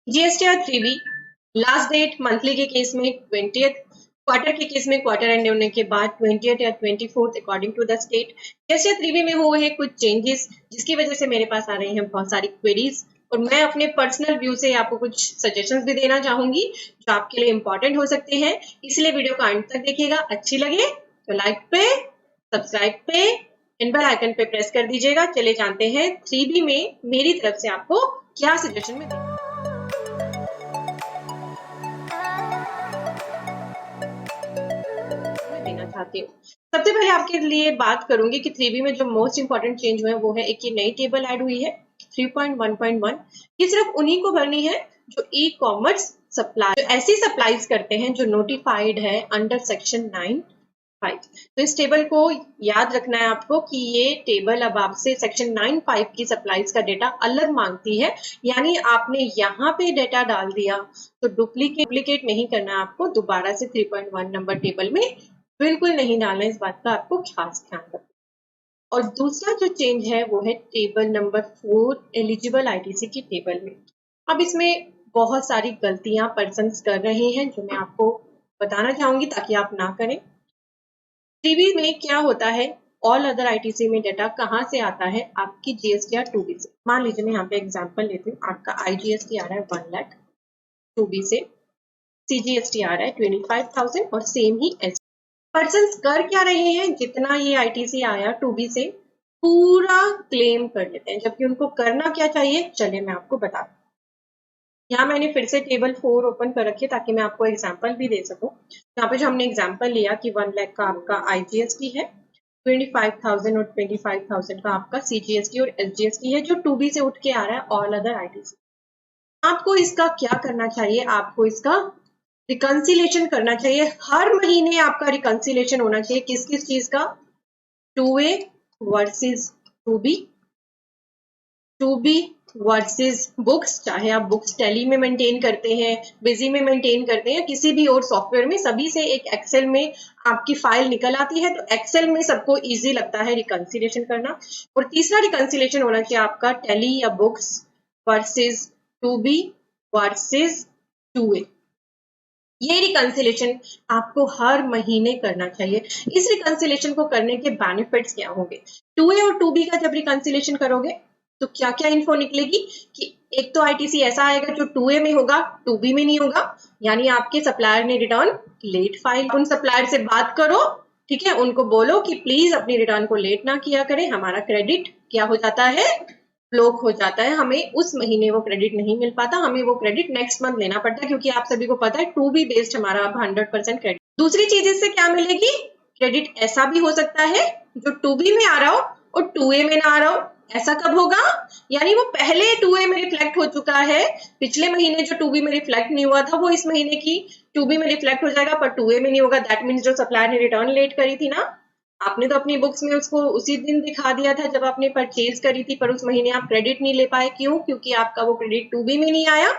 GSTR 3B last date monthly के case में 20th, quarter के केस में क्वार्टर एंड होने के बाद 20th या 24th according to the state. GSTR 3B में हुए हैं कुछ चेंजेस जिसकी वजह से मेरे पास आ रही हैं बहुत सारी क्वेरीज और मैं अपने पर्सनल व्यू से आपको कुछ सजेशंस भी देना चाहूंगी जो आपके लिए इंपॉर्टेंट हो सकते हैं, इसलिए वीडियो को अंत तक देखिएगा। अच्छी लगे तो लाइक पे, सब्सक्राइब पे एंड बेल आइकन पे प्रेस कर दीजिएगा। चले जानते हैं 3B में मेरी तरफ से आपको क्या सजेशन में देना चाहती हूँ। सबसे पहले आपके लिए बात करूंगी कि 3B में जो मोस्ट इंपॉर्टेंट चेंज हुए वो है एक ये नई टेबल ऐड हुई है 3.1.1। ये सिर्फ उन्हीं को भरनी है जो ई कॉमर्स सप्लाई ऐसी सप्लाईज करते हैं जो नोटिफाइड है अंडर सेक्शन 9(5). तो इस टेबल को याद रखना है आपको कि ये टेबल अब आपसे सेक्शन 9(5) की सप्लाईज का डेटा अलग मांगती है, यानी आपने यहाँ पे डेटा डाल दिया तो डुप्लीकेट नहीं करना है आपको, दोबारा से 3.1 नंबर टेबल में बिल्कुल नहीं डालना, इस बात का आपको खास ध्यान रखना। और दूसरा जो चेंज है वो है टेबल नंबर 4 एलिजिबल आईटीसी की टेबल में। अब इसमें बहुत सारी गलतियां पर्सन कर रहे हैं जो मैं आपको बताना चाहूंगी ताकि आप ना करें। 3B में क्या होता है, ऑल अदर आईटीसी में डेटा कहाँ से आता है, आपकी जीएसटीआर 2B से। मान लीजिए मैं यहाँ पे एग्जांपल लेती हूँ, आपका आईजीएसटी आ रहा है 1 लाख 2B से, सीजीएसटी आ रहा है 25,000 और सेम ही एस पर्सन कर क्या रहे हैं, जितना ये आईटीसी आया 2B से पूरा क्लेम कर लेते हैं, जबकि उनको करना क्या चाहिए चले मैं आपको बता दूं। यहाँ मैंने फिर से टेबल 4 ओपन कर रखी है ताकि मैं आपको एग्जांपल भी दे सकूं। यहाँ पे जो हमने एग्जांपल लिया कि 1 लाख का आपका आईजीएसटी है, 25,000 और 25,000 का आपका सीजीएसटी और एसजीएसटी है जो 2B से उठ के आ रहा है ऑल अदर आईटीसी। आपको इसका क्या करना चाहिए, आपको इसका रिकंसिलेशन करना चाहिए। हर महीने आपका रिकंसिलेशन होना चाहिए किस किस चीज का, 2A versus 2B, 2B versus books, चाहे आप बुक्स टैली में मेंटेन करते हैं, बिजी में मेंटेन करते हैं, किसी भी और सॉफ्टवेयर में, सभी से एक एक्सेल में आपकी फाइल निकल आती है, तो एक्सेल में सबको इजी लगता है रिकंसिलेशन करना। और तीसरा रिकंसिलेशन होना चाहिए आपका टैली या books versus 2B versus 2A। ये रिकंसिलेशन आपको हर महीने करना चाहिए। इस रिकंसिलेशन को करने के बेनिफिट्स क्या होंगे, 2A और 2B का जब रिकंसिलेशन करोगे तो क्या क्या इन्फो निकलेगी कि एक तो आईटीसी ऐसा आएगा जो 2A में होगा 2B में नहीं होगा, यानी आपके सप्लायर ने रिटर्न लेट फाइल। उन सप्लायर से बात करो, ठीक है, उनको बोलो कि प्लीज अपनी रिटर्न को लेट ना किया करें, हमारा क्रेडिट क्या हो जाता है, ब्लॉक हो जाता है, हमें उस महीने वो क्रेडिट नहीं मिल पाता, हमें वो क्रेडिट नेक्स्ट मंथ लेना पड़ता है, क्योंकि आप सभी को पता है 2B बेस्ड हमारा अब 100% क्रेडिट। दूसरी चीज इससे क्या मिलेगी, क्रेडिट ऐसा भी हो सकता है जो 2B में आ रहा हो और 2A में ना आ रहा हो। ऐसा कब होगा, यानी वो पहले 2A में रिफ्लेक्ट हो चुका है, पिछले महीने जो 2B में रिफ्लेक्ट नहीं हुआ था वो इस महीने की 2B में रिफ्लेक्ट हो जाएगा पर 2A में नहीं होगा। दैट मीन्स जो सप्लायर ने रिटर्न लेट करी थी ना, आपने तो अपनी बुक्स में उसको उसी दिन दिखा दिया था जब आपने परचेज करी थी, पर उस महीने आप क्रेडिट नहीं ले पाए, क्यों, क्योंकि आपका वो क्रेडिट 2B में नहीं आया,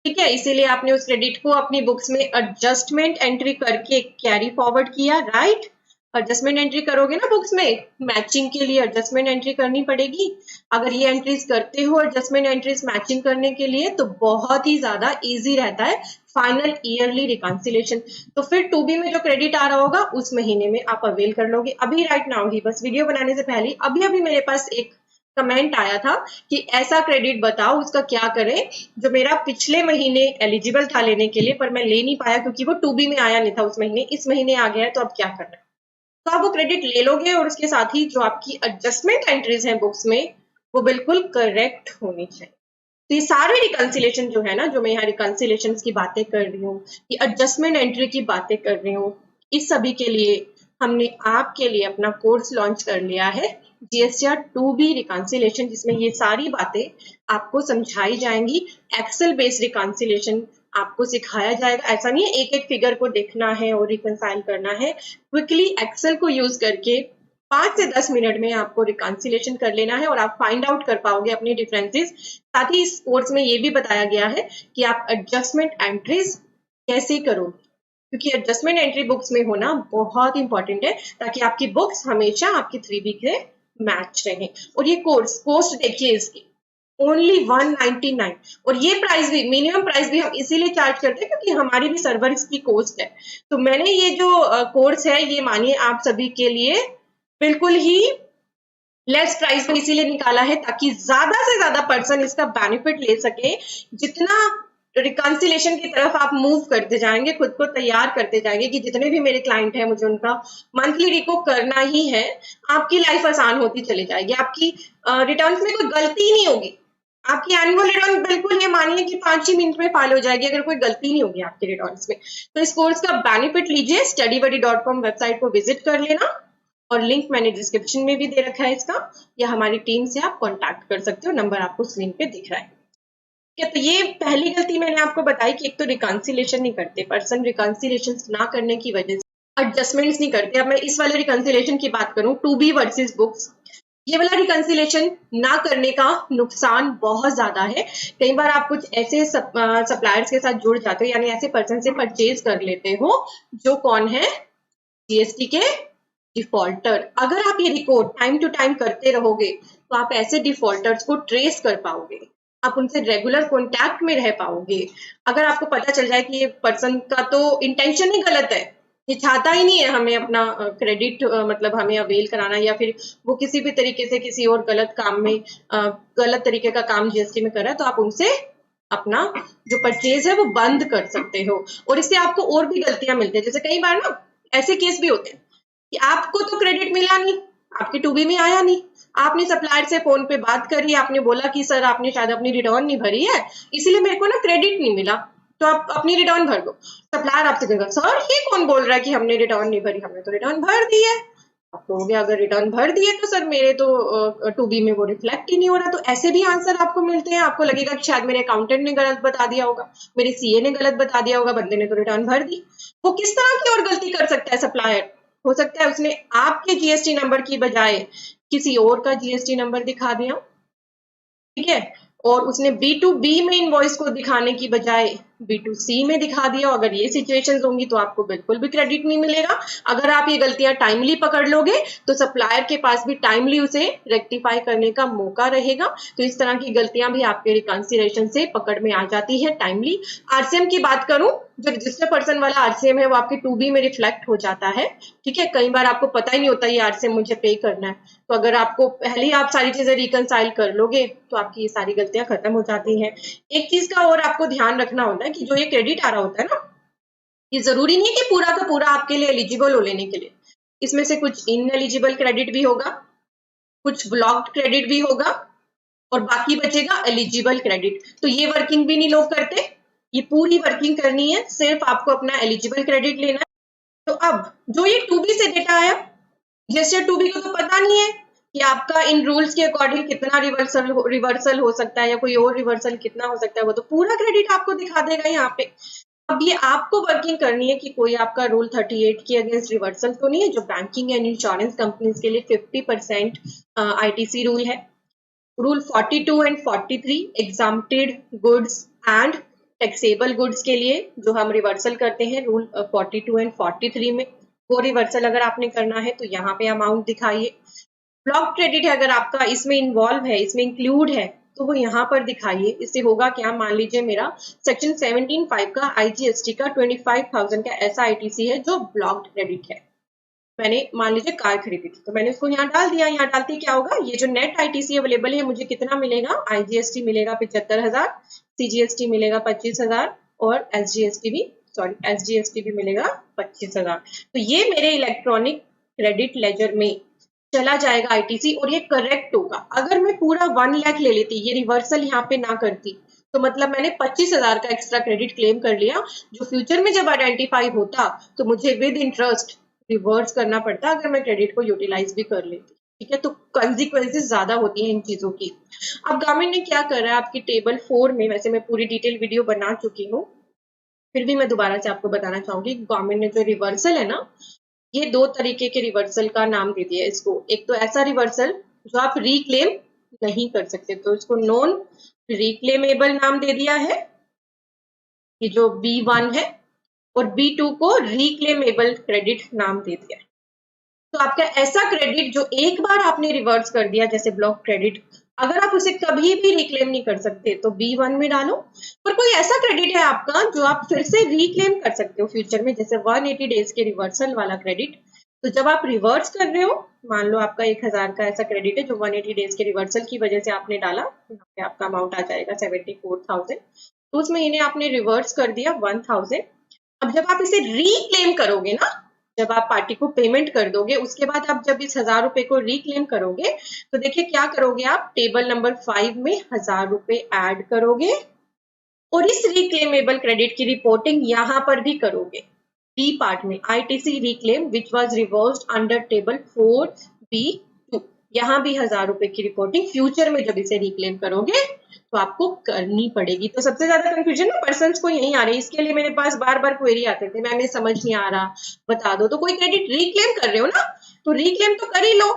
ठीक है, इसीलिए आपने उस क्रेडिट को अपनी बुक्स में एडजस्टमेंट एंट्री करके कैरी फॉरवर्ड किया, राइट। एडजस्टमेंट एंट्री करोगे ना बुक्स में, मैचिंग के लिए एडजस्टमेंट एंट्री करनी पड़ेगी। अगर ये एंट्रीज करते हो एडजस्टमेंट एंट्रीज मैचिंग करने के लिए तो बहुत ही ज्यादा इजी रहता है फाइनल ईयरली रिकंसिलेशन। तो फिर 2B में जो क्रेडिट आ रहा होगा उस महीने में आप अवेल कर लोगे। अभी राइट नाउ ही, बस वीडियो बनाने से पहले अभी मेरे पास एक कमेंट आया था कि ऐसा क्रेडिट बताओ उसका क्या करें जो मेरा पिछले महीने एलिजिबल था लेने के लिए पर मैं ले नहीं पाया क्योंकि वो 2B में आया नहीं था उस महीने, इस महीने आ गया है, तो अब क्या करना है। तो आप वो क्रेडिट ले लोगे और उसके साथ ही जो आपकी एडजस्टमेंट एंट्रीज हैं बुक्स में वो बिल्कुल करेक्ट होनी चाहिए। तो ये सारे रिकंसिलेशन जो है ना, जो मैं यहाँ रिकंसिलेशन की बातें कर रही हूँ, ये एडजस्टमेंट एंट्री की बातें कर रही हूँ, इस सभी के लिए हमने आपके लिए अपना कोर्स लॉन्च कर लिया है जीएसटीआर 2B रिकंसिलेशन, जिसमें ये सारी बातें आपको समझाई जाएंगी। एक्सेल बेस्ड रिकंसिलेशन आपको सिखाया जाएगा, ऐसा नहीं है एक एक फिगर को देखना है और रिकंसाइल करना है, क्विकली एक्सेल को यूज करके 5 से 10 मिनट में आपको रिकंसिलेशन कर लेना है और आप फाइंड आउट कर पाओगे अपनी डिफरेंसेस। साथ ही इस कोर्स में ये भी बताया गया है कि आप एडजस्टमेंट एंट्रीज कैसे करोगे, क्योंकि एडजस्टमेंट एंट्री बुक्स में होना बहुत इंपॉर्टेंट है ताकि आपकी बुक्स हमेशा आपकी 3B के मैच रहे। और ये कोर्स पोस्ट देखिए इसकी, ओनली 199। और ये प्राइस भी, मिनिमम प्राइस भी हम इसीलिए चार्ज करते हैं क्योंकि हमारी भी सर्वर की कॉस्ट है। तो मैंने ये जो कोर्स है ये मानिए आप सभी के लिए बिल्कुल ही लेस प्राइस में इसीलिए निकाला है ताकि ज्यादा से ज्यादा पर्सन इसका बेनिफिट ले सके। जितना रिकॉन्सिलेशन की तरफ आप मूव करते जाएंगे, खुद को तैयार करते जाएंगे कि जितने भी मेरे क्लाइंट हैं मुझे उनका मंथली रिको करना ही है, आपकी लाइफ आसान होती चली जाएगी। आपकी रिटर्न्स में कोई गलती ही नहीं होगी। आपकी एनुअल रिटर्न बिल्कुल ये मानिए कि 5 ही मिनट में फाइल हो जाएगी अगर कोई गलती नहीं होगी आपके रिटर्न्स में। तो इस कोर्स का बेनिफिट लीजिए, studybuddy.com वेबसाइट को विजिट कर लेना और लिंक मैंने डिस्क्रिप्शन में भी दे रखा है इसका, या हमारी टीम से आप कांटेक्ट कर सकते हो, नंबर आपको स्क्रीन पे दिख रहा है। क्या तो ये पहली गलती मैंने आपको बताई कि एक तो रिकॉन्सिलेशन नहीं करते पर्सन, रिकॉन्सिलेशन ना करने की वजह से एडजस्टमेंट्स नहीं करते। अब मैं इस वाले रिकॉन्सिलेशन की बात करूं, टू बी वर्सेस बुक्स, ये वाला रिकॉन्सिलेशन ना करने का नुकसान बहुत ज्यादा है। कई बार आप कुछ ऐसे सप्लायर्स के साथ जुड़ जाते हो, यानी ऐसे पर्सन से परचेज कर लेते हो जो कौन है, जीएसटी के डिफॉल्टर। अगर आप ये रिकॉर्ड टाइम टू टाइम करते रहोगे तो आप ऐसे डिफॉल्टर्स को ट्रेस कर पाओगे, आप उनसे रेगुलर कांटेक्ट में रह पाओगे। अगर आपको पता चल जाए कि ये पर्सन का तो इंटेंशन ही गलत है, ये चाहता ही नहीं है हमें अपना क्रेडिट मतलब हमें अवेल कराना, या फिर वो किसी भी तरीके से किसी और गलत काम में गलत तरीके का काम जीएसटी में कर रहा है, तो आप उनसे अपना जो परचेज है वो बंद कर सकते हो। और इससे आपको और भी गलतियां मिलती है। जैसे कई बार ना ऐसे केस भी होते हैं कि आपको तो क्रेडिट मिला नहीं, आपकी टूबी में आया नहीं, आपने सप्लायर से फोन पे बात करी, आपने बोला कि सर आपने शायद अपनी रिटर्न नहीं भरी है इसीलिए मेरे को ना क्रेडिट नहीं मिला, तो आप अपनी रिटर्न भर दो। सप्लायर आपसे कहेगा सर ये कौन बोल रहा है कि हमने रिटर्न नहीं भरी, हमने तो रिटर्न भर दी है। आप कहोगे अगर रिटर्न भर दिए तो सर मेरे तो टूबी में वो रिफ्लेक्ट ही नहीं हो रहा। तो ऐसे भी आंसर आपको मिलते हैं। आपको लगेगा कि शायद मेरे अकाउंटेंट ने गलत बता दिया होगा, मेरे सीए ने गलत बता दिया होगा, बंदे ने तो रिटर्न भर दी। वो किस तरह की और गलती कर सकता है सप्लायर? हो सकता है उसने आपके जीएसटी नंबर की बजाय किसी और का जीएसटी नंबर दिखा दिया, ठीक है, और उसने B2B में इनवॉइस को दिखाने की बजाय B2C में दिखा दिया। अगर ये सिचुएशंस होंगी तो आपको बिल्कुल भी क्रेडिट नहीं मिलेगा। अगर आप ये गलतियां टाइमली पकड़ लोगे तो सप्लायर के पास भी टाइमली उसे रेक्टिफाई करने का मौका रहेगा। तो इस तरह की गलतियां भी आपके रिकॉन्सिलेशन से पकड़ में आ जाती है टाइमली। आरसीएम की बात करूं, जो रजिस्टर पर्सन वाला आरसीएम है वो आपके 2B में रिफ्लेक्ट हो जाता है, ठीक है। कई बार आपको पता ही नहीं होता ये आरसीएम मुझे पे करना है, तो अगर आपको पहले ही आप सारी चीजें रिकंसाइल कर लोगे तो आपकी ये सारी गलतियां खत्म हो जाती हैं। एक चीज का और आपको ध्यान रखना होता है कि जो ये क्रेडिट आ रहा होता है ना, ये जरूरी नहीं है कि पूरा का पूरा आपके लिए एलिजिबल हो लेने के लिए। इसमें से कुछ इनएलिजिबल क्रेडिट भी होगा, कुछ ब्लॉक्ड क्रेडिट भी होगा, और बाकी बचेगा एलिजिबल क्रेडिट। तो ये वर्किंग भी नहीं लोग करते, ये पूरी वर्किंग करनी है, सिर्फ आपको अपना एलिजिबल क्रेडिट लेना है। तो अब जो ये 2B से डेटा आया, जैसे 2B को तो पता नहीं है कि आपका इन रूल्स के अकॉर्डिंग कितना रिवर्सल हो सकता है या कोई और रिवर्सल कितना हो सकता है, वो तो पूरा क्रेडिट आपको दिखा देगा यहाँ पे। अब ये आपको वर्किंग करनी है कि कोई आपका रूल 38 के अगेंस्ट रिवर्सल तो नहीं है, जो बैंकिंग एंड इंश्योरेंस कंपनीज के लिए 50% आईटीसी रूल है। Rule 42 and 43 exempted goods and taxable goods के लिए जो हम रिवर्सल करते हैं रूल 42 एंड 43 में, वो रिवर्सल अगर आपने करना है तो यहाँ पे अमाउंट दिखाइए। ब्लॉक क्रेडिट है अगर आपका इसमें इन्वॉल्व है, इसमें इंक्लूड है, तो वो यहाँ पर दिखाइए। इससे होगा क्या, मान लीजिए मेरा सेक्शन 17(5) का आईजीएसटी का 25,000 का ऐसा आईटीसी है जो ब्लॉक्ड क्रेडिट है। मैंने मान लीजिए कार खरीदी थी तो मैंने उसको यहाँ डाल दिया। यहाँ डालती क्या होगा, ये जो नेट आईटीसी अवेलेबल है मुझे कितना मिलेगा, आईजीएसटी मिलेगा 75,000, सीजीएसटी मिलेगा 25,000 और एसजीएसटी भी मिलेगा 25,000। तो ये मेरे इलेक्ट्रॉनिक क्रेडिट लेजर में चला जाएगा आईटीसी, और ये करेक्ट होगा। अगर मैं पूरा 1 लाख ले लेती, ये रिवर्सल यहाँ पे ना करती, तो मतलब मैंने 25,000 का एक्स्ट्रा क्रेडिट क्लेम कर लिया, जो फ्यूचर में जब आइडेंटिफाई होता तो मुझे विद इंटरेस्ट रिवर्स करना पड़ता अगर मैं क्रेडिट को यूटिलाइज भी कर लेती, ठीक है। तो कंसिक्वेंसेस ज्यादा होती हैं इन चीजों की। अब गवर्नमेंट ने क्या कर रहा है, आपकी टेबल 4 में, वैसे मैं पूरी डिटेल वीडियो बना चुकी हूँ, फिर भी मैं दोबारा से आपको बताना चाहूंगी, गवर्नमेंट ने जो रिवर्सल है ना, ये 2 तरीके के रिवर्सल का नाम दे दिया है इसको। एक तो ऐसा रिवर्सल जो आप रिक्लेम नहीं कर सकते, तो इसको नॉन रिक्लेमेबल नाम दे दिया है, ये जो B1 है, और B2 को रिक्लेमेबल क्रेडिट नाम दे दिया है। तो आपका ऐसा क्रेडिट जो एक बार आपने रिवर्स कर दिया, जैसे ब्लॉक क्रेडिट अगर आप उसे कभी भी रिक्लेम नहीं कर सकते तो B1 में डालो। पर कोई ऐसा क्रेडिट है आपका जो आप फिर से रिक्लेम कर सकते हो फ्यूचर में, जैसे 180 डेज के रिवर्सल वाला क्रेडिट। तो जब आप रिवर्स कर रहे हो, मान लो आपका 1000 का ऐसा क्रेडिट है जो 180 डेज के रिवर्सल की वजह से आपने डाला, यहाँ पे आपका अमाउंट आ जाएगा 74,000। तो उस महीने आपने रिवर्स कर दिया 1000। अब जब आप इसे रिक्लेम करोगे ना, जब आप पार्टी को पेमेंट कर दोगे, उसके बाद आप जब इस 1000 रुपए को रिक्लेम करोगे तो देखिए क्या करोगे, आप टेबल नंबर 5 में 1000 रुपए ऐड करोगे और इस रिक्लेमेबल क्रेडिट की रिपोर्टिंग यहाँ पर भी करोगे। बी पार्ट में ITC reclaim which was reversed under table 4B2, यहाँ भी 1000 रुपए की रिपोर्टिंग फ्यूचर में जब इसे रिक्लेम करोगे तो आपको करनी पड़ेगी। तो सबसे ज्यादा कंफ्यूजन ना पर्सन्स को यही आ रही है, इसके लिए मेरे पास बार बार क्वेरी आते थे, मैम ये समझ नहीं आ रहा बता दो। तो कोई क्रेडिट रिक्लेम कर रहे हो ना, तो रिक्लेम तो कर ही लो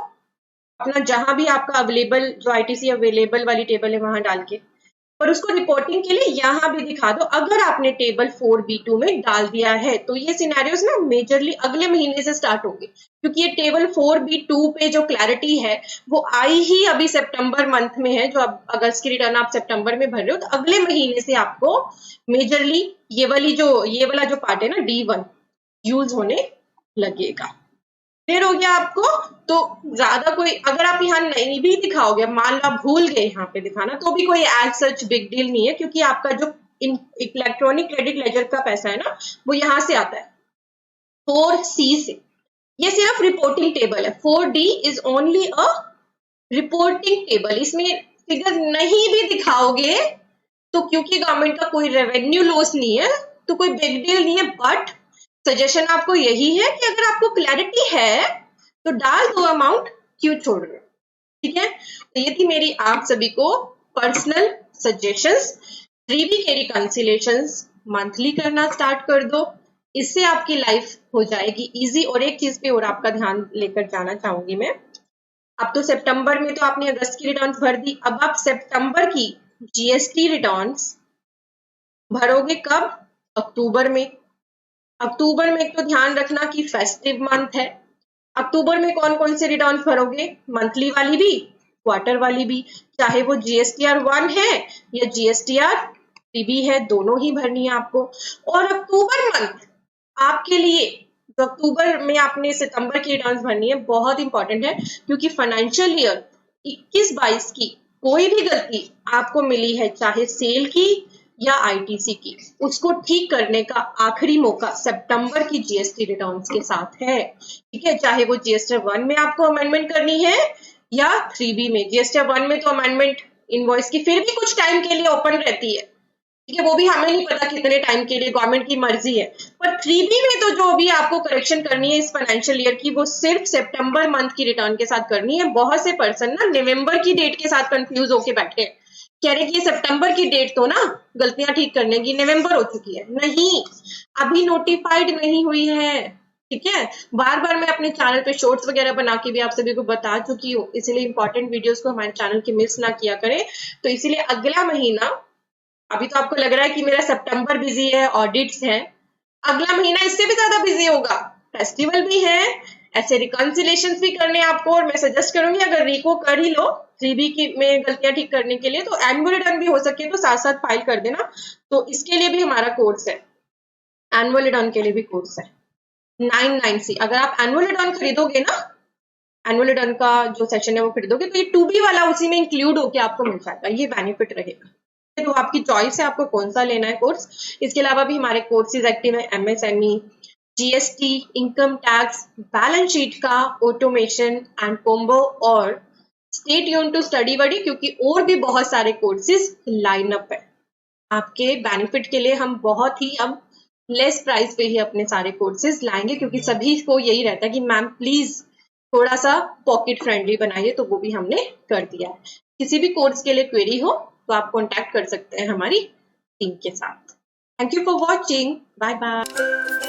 अपना, जहां भी आपका अवेलेबल जो ITC अवेलेबल वाली टेबल है वहां डाल के, पर उसको रिपोर्टिंग के लिए यहाँ भी दिखा दो अगर आपने टेबल 4B2 में डाल दिया है। तो ये सिनेरियोस ना मेजरली अगले महीने से स्टार्ट होंगे, क्योंकि ये टेबल 4B2 पे जो क्लैरिटी है वो आई ही अभी सितंबर मंथ में है। जो अब अगस्त की रिटर्न आप सितंबर में भर रहे हो, तो अगले महीने से आपको मेजरली ये वाला जो पार्ट है ना D1 यूज होने लगेगा। क्लियर हो गया आपको? तो ज्यादा कोई, अगर आप यहाँ नहीं भी दिखाओगे, मान लो आप भूल गए यहाँ पे दिखाना, तो भी कोई एज सच बिग डील नहीं है, क्योंकि आपका जो इलेक्ट्रॉनिक क्रेडिट लेजर का पैसा है ना वो यहाँ से आता है 4C से। ये सिर्फ रिपोर्टिंग टेबल है। 4D is only a reporting table. इसमें फिगर नहीं भी दिखाओगे तो क्योंकि गवर्नमेंट का कोई रेवेन्यू लॉस नहीं है तो कोई बिग डील नहीं है। बट सजेशन आपको यही है कि अगर आपको क्लैरिटी है तो डाल दो अमाउंट, क्यों छोड़ रहे हो? ठीक है, तो ये थी मेरी आप सभी को पर्सनल सजेशंस। 3B के रिकंसिलेशंस मंथली करना स्टार्ट कर दो, इससे आपकी लाइफ हो जाएगी इजी। और एक चीज पे और आपका ध्यान लेकर जाना चाहूंगी मैं, अब तो सितंबर में तो आपने अगस्त की रिटर्न्स भर दी, अब आप सितंबर की GST रिटर्न्स भरोगे कब? अक्टूबर में। अक्टूबर में एक तो ध्यान रखना कि फेस्टिव मंथ है। अक्टूबर में कौन कौन से रिटर्न्स भरोगे? मंथली वाली भी, क्वार्टर वाली भी, चाहे वो GSTR 1 है या GSTR 3B है, दोनों ही भरनी है आपको। और अक्टूबर मंथ आपके लिए, जो अक्टूबर में आपने सितंबर की रिटर्न्स भरनी है, बहुत इंपॉर्टेंट है, क्योंकि फाइनेंशियल ईयर 21-22 की कोई भी गलती आपको मिली है, चाहे सेल की या ITC की, उसको ठीक करने का आखिरी मौका सितंबर की GST रिटर्न्स के साथ है। ठीक है, चाहे वो GSTR 1 में आपको अमेंडमेंट करनी है या 3B में। GSTR 1 में तो अमेंडमेंट इनवॉइस की फिर भी कुछ टाइम के लिए ओपन रहती है, ठीक है, वो भी हमें नहीं पता कितने टाइम के लिए, गवर्नमेंट की मर्जी है। पर 3B में तो जो भी आपको करेक्शन करनी है इस फाइनेंशियल ईयर की, वो सिर्फ सितंबर मंथ की रिटर्न के साथ करनी है। बहुत से पर्सन ना नवंबर की डेट के साथ कंफ्यूज होके बैठे, कह रहे कि ये सितंबर की डेट तो ना गलतियां ठीक करने की नवंबर हो चुकी है। नहीं, अभी नोटिफाइड नहीं हुई है। ठीक है, बार बार मैं अपने चैनल पे शॉर्ट्स वगैरह बना के भी आप सभी को बता चुकी हूँ, इसीलिए इंपॉर्टेंट वीडियोस को हमारे चैनल की मिस ना किया करें। तो इसीलिए अगला महीना, अभी तो आपको लग रहा है कि मेरा सितंबर बिजी है, ऑडिट्स है, अगला महीना इससे भी ज्यादा बिजी होगा, फेस्टिवल भी है, ऐसे रिकंसिलेशन भी करने आपको। और मैं सजेस्ट करूंगी अगर रिको कर ही लो 3B की में गलतियां ठीक करने के लिए, तो एनुअल रिटर्न भी हो सके तो साथ साथ फाइल कर देना। तो इसके लिए भी हमारा कोर्स है, एनुअल रिटर्न के लिए भी कोर्स है 99C। अगर आप एनुअल रिटर्न खरीदोगे ना, एनुअल रिटर्न का जो सेशन है वो खरीदोगे, तो ये 2B वाला उसी में इंक्लूड होके आपको मिल जाएगा, ये बेनिफिट रहेगा। तो आपकी चॉइस है आपको कौन सा लेना है कोर्स। इसके अलावा भी हमारे कोर्सेज एक्टिव है, MSME, GST, income tax, balance sheet का ऑटोमेशन एंड कॉम्बो, और स्टे ट्यून टू स्टडी बडी, क्योंकि और भी बहुत सारे कोर्सेज लाइन अप है आपके बेनिफिट के लिए। हम बहुत ही अब लेस प्राइस पे ही अपने सारे कोर्सेज लाएंगे, क्योंकि सभी को यही रहता है कि मैम प्लीज थोड़ा सा पॉकेट फ्रेंडली बनाइए, तो वो भी हमने कर दिया है। किसी भी कोर्स के लिए क्वेरी हो तो आप कांटेक्ट कर सकते हैं हमारी टीम के साथ। Thank you for watching, bye bye.